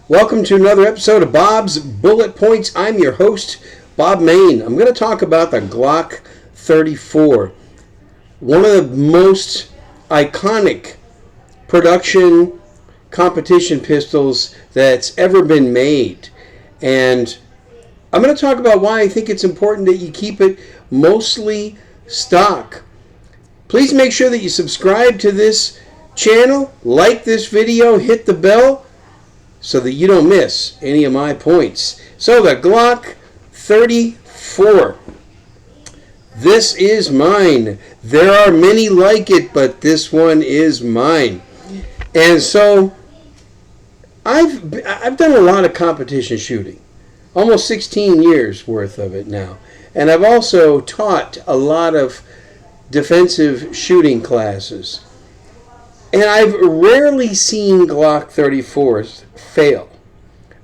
Welcome to another episode of Bob's Bullet Points. I'm your host, Bob Main. I'm going to talk about the Glock 34, one of the most iconic production competition pistols that's ever been made. And I'm going to talk about why I think it's important that you keep it mostly stock. Please make sure that you subscribe to this channel, like this video, hit the bell, so that you don't miss any of my points. So the Glock 34. This is mine. There are many like it, but this one is mine. And so I've done a lot of competition shooting. Almost 16 years worth of it now. And I've also taught a lot of defensive shooting classes. And I've rarely seen Glock 34s fail.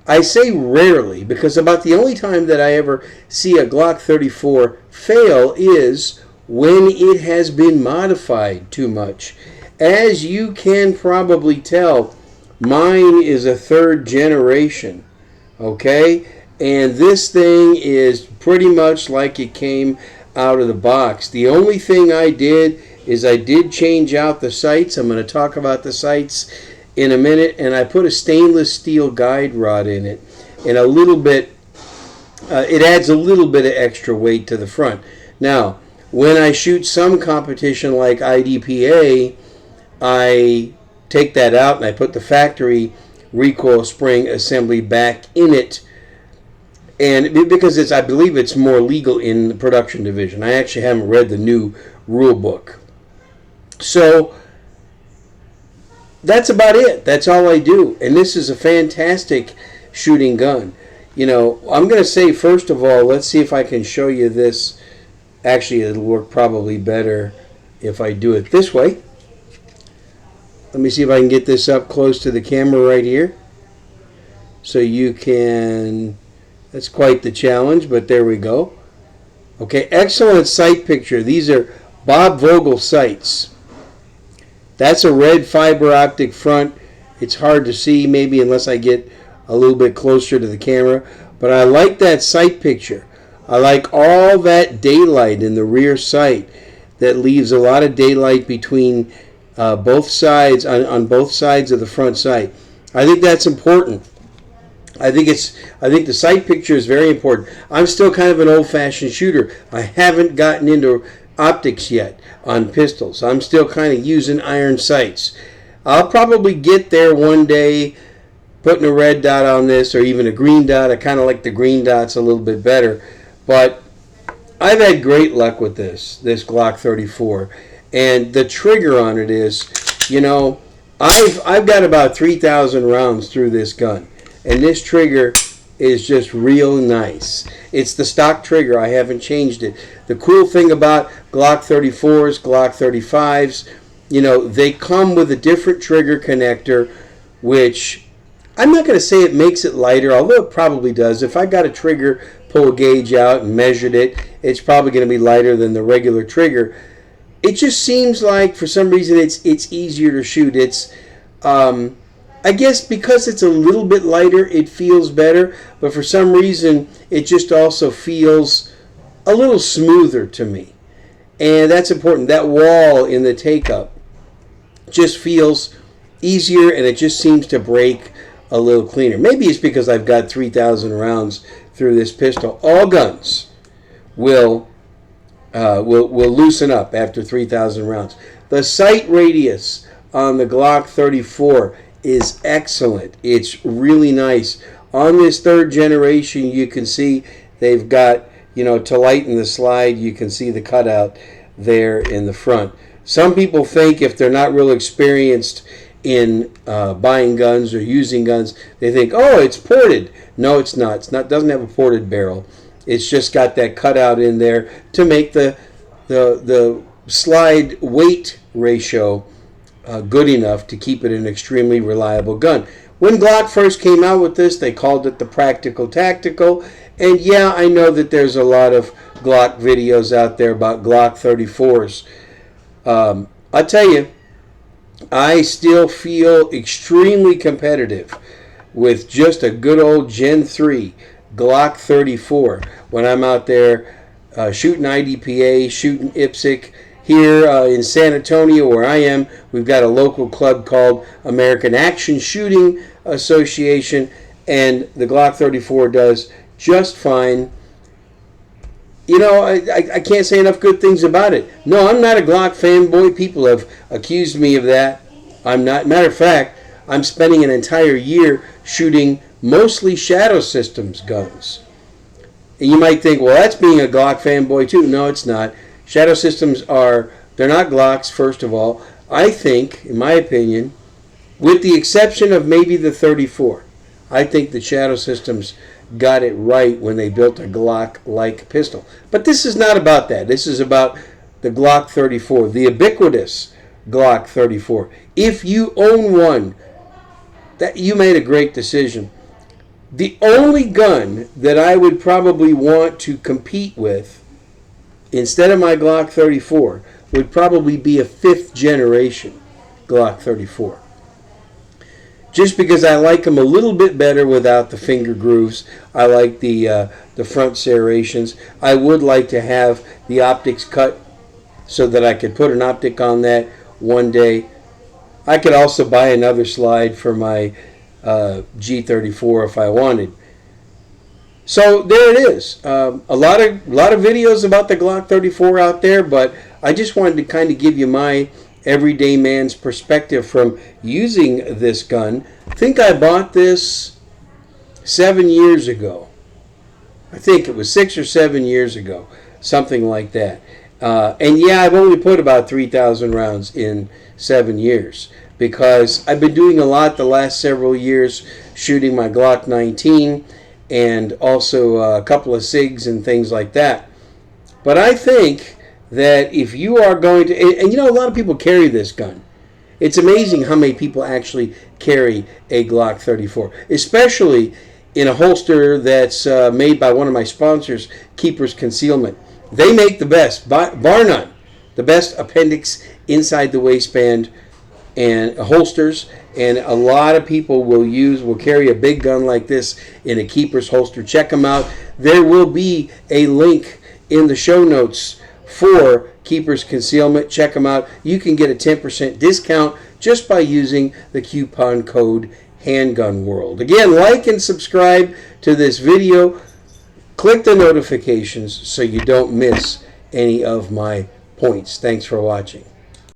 I say rarely because about the only time that I ever see a Glock 34 fail is when it has been modified too much. As you can probably tell, mine is a third generation, okay? And this thing is pretty much like it came out of the box. The only thing I did is I did change out the sights. I'm going to talk about the sights in a minute. And I put a stainless steel guide rod in it. And a little bit, it adds a little bit of extra weight to the front. Now, when I shoot some competition like IDPA, I take that out and I put the factory recoil spring assembly back in it. And because I believe it's more legal in the production division. I actually haven't read the new rule book. So that's about it. That's all I do. And this is a fantastic shooting gun. You know, I'm going to say, first of all, let's see if I can show you this. Actually, it'll work probably better if I do it this way. Let me see if I can get this up close to the camera right here. So you can, that's quite the challenge, but there we go. Okay, excellent sight picture. These are Bob Vogel sights. That's a red fiber optic front. It's hard to see maybe unless I get a little bit closer to the camera. But I like that sight picture. I like all that daylight in the rear sight that leaves a lot of daylight between both sides, on both sides of the front sight. I think that's important. I think the sight picture is very important. I'm still kind of an old-fashioned shooter. I haven't gotten into optics yet on pistols. I'm still kind of using iron sights. I'll probably get there one day, putting a red dot on this or even a green dot. I kind of like the green dots a little bit better. But I've had great luck with this Glock 34. And the trigger on it is, you know, I've got about 3,000 rounds through this gun. And this trigger is just real nice. It's the stock trigger. I haven't changed it. The cool thing about Glock 34s, Glock 35s, you know, they come with a different trigger connector, which I'm not going to say it makes it lighter, although it probably does. If I got a trigger, pull a gauge out and measured it, it's probably going to be lighter than the regular trigger. It just seems like for some reason it's easier to shoot. It's I guess because it's a little bit lighter, it feels better. But for some reason, it just also feels a little smoother to me. And that's important. That wall in the take-up just feels easier, and it just seems to break a little cleaner. Maybe it's because I've got 3,000 rounds through this pistol. All guns will loosen up after 3,000 rounds. The sight radius on the Glock 34 is excellent. It's really nice. On this third generation, you can see they've got, you know, to lighten the slide, you can see the cutout there in the front. Some people think if they're not real experienced in buying guns or using guns, they think, oh, it's ported. No, it's not. It doesn't have a ported barrel. It's just got that cutout in there to make the slide weight ratio good enough to keep it an extremely reliable gun. When Glock first came out with this, they called it the Practical Tactical. And yeah, I know that there's a lot of Glock videos out there about Glock 34s. I'll tell you, I still feel extremely competitive with just a good old Gen 3 Glock 34 when I'm out there shooting IDPA, shooting IPSC. Here in San Antonio, where I am, we've got a local club called American Action Shooting Association, and the Glock 34 does just fine. You know, I can't say enough good things about it. No, I'm not a Glock fanboy. People have accused me of that. I'm not. Matter of fact, I'm spending an entire year shooting mostly Shadow Systems guns. And you might think, well, that's being a Glock fanboy too. No, it's not. Shadow Systems they're not Glocks, first of all. I think, in my opinion, with the exception of maybe the 34, I think the Shadow Systems got it right when they built a Glock-like pistol. But this is not about that. This is about the Glock 34, the Ubiquitous Glock 34. If you own one, that you made a great decision. The only gun that I would probably want to compete with instead of my Glock 34 would probably be a 5th generation Glock 34. Just because I like them a little bit better without the finger grooves. I like the front serrations. I would like to have the optics cut so that I could put an optic on that one day. I could also buy another slide for my G34 if I wanted. So there it is. A lot of videos about the Glock 34 out there, but I just wanted to kind of give you my everyday man's perspective from using this gun. I think I bought this 7 years ago. I think it was 6 or 7 years ago, something like that. And yeah, I've only put about 3,000 rounds in 7 years because I've been doing a lot the last several years shooting my Glock 19 and also a couple of SIGs and things like that. But I think that if you are going to, and you know, a lot of people carry this gun. It's amazing how many people actually carry a Glock 34, especially in a holster that's made by one of my sponsors, Keeper's Concealment. They make the best, bar none, the best appendix inside the waistband and holsters, and a lot of people will carry a big gun like this in a Keeper's holster. Check them out. There will be a link in the show notes for Keeper's Concealment. Check them out. You can get a 10% discount just by using the coupon code Handgun World. Again, like and subscribe to this video. Click the notifications so you don't miss any of my points. Thanks for watching.